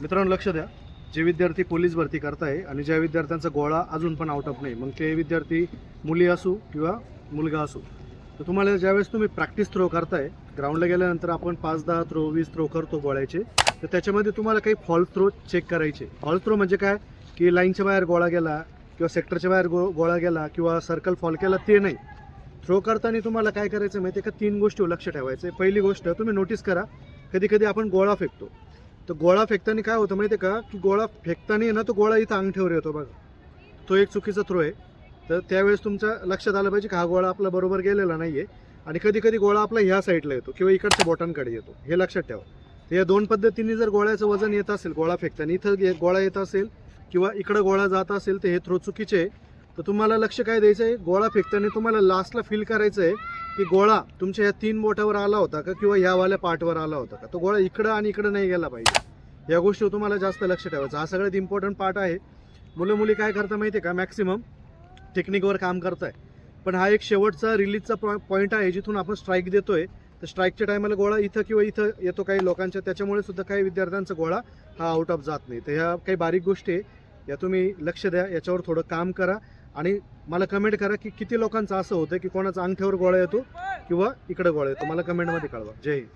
मित्रांनो लक्ष द्या, जे विद्यार्थी पोलीस भरती करताय आणि ज्या विद्यार्थ्यांचा गोळा अजून पण आउट ऑफ नाही, मग ते विद्यार्थी मुली असो किंवा मुलगा असो, तर तुम्हाला ज्यावेळेस तुम्ही प्रॅक्टिस थ्रो करताय, ग्राउंडला गेल्यानंतर आपण 5-10 थ्रो 20 थ्रो करतो गोळ्याचे, तर त्याच्यामध्ये तुम्हाला काही फॉल्स थ्रो चेक करायचे. फॉल्स थ्रो म्हणजे काय की लाईनच्या बाहेर गोळा गेला किंवा सेक्टरच्या बाहेर गोळा गेला किंवा सर्कल फॉल केला ते नाही. थ्रो करताना तुम्हाला काय करायचं माहिती आहे का, 3 गोष्टी लक्ष ठेवायचे. पहिली गोष्ट तुम्ही नोटीस करा, कधी कधी आपण गोळा फेकतो, तर गोळा फेकताना काय होतं माहिती आहे का, की गोळा फेकताना ना तो गोळा इथं अंगठ्यावर येतो बघा, तो एक चुकीचा थ्रो आहे. तर त्यावेळेस तुमच्या लक्षात आलं पाहिजे की हा गोळा आपला बरोबर गेलेला नाही आहे आणि कधी कधी गोळा आपला ह्या साईडला येतो किंवा इकडच्या बोटांकडे येतो, हे लक्षात ठेवा. तर या 2 पद्धतीने जर गोळ्याचं वजन येत असेल, गोळा फेकताना इथं गोळा येत असेल किंवा इकडं गोळा जात असेल, तर हे थ्रो चुकीचे आहे. तर तुम्हाला लक्ष काय द्यायचं आहे, गोळा फेकताना तुम्हाला लास्टला फील करायचं आहे की गोळा तुमच्या ह्या 3 बोटावर आला होता का किंवा ह्यावाल्या पार्टवर आला होता का, तो गोळा इकडं आणि इकडं नाही गेला पाहिजे. या गोष्टीवर तुम्हाला जास्त लक्ष ठेवायचं. हा सगळ्यात इम्पॉर्टंट पार्ट आहे. मुलं मुली काय करता माहिती आहे का, मॅक्सिमम टेक्निकवर काम करताय, पण हा एक शेवटचा रिलीजचा पॉईंट आहे जिथून आपण स्ट्राईक देतोय. तर स्ट्राईकच्या टायमाला गोळा इथं किंवा इथं येतो काही लोकांच्या, त्याच्यामुळे सुद्धा काही विद्यार्थ्यांचा गोळा हा आउट ऑफ जात नाही. तर ह्या काही बारीक गोष्टी आहे, या तुम्ही लक्ष द्या, याच्यावर थोडं काम करा आणि मला कमेंट करा की किती लोकांचं असं होतं की कोणाचा अंगठ्यावर गोळा येतो किंवा इकडे गोळा येतो. मला कमेंटमध्ये कळवा. जय हिंद.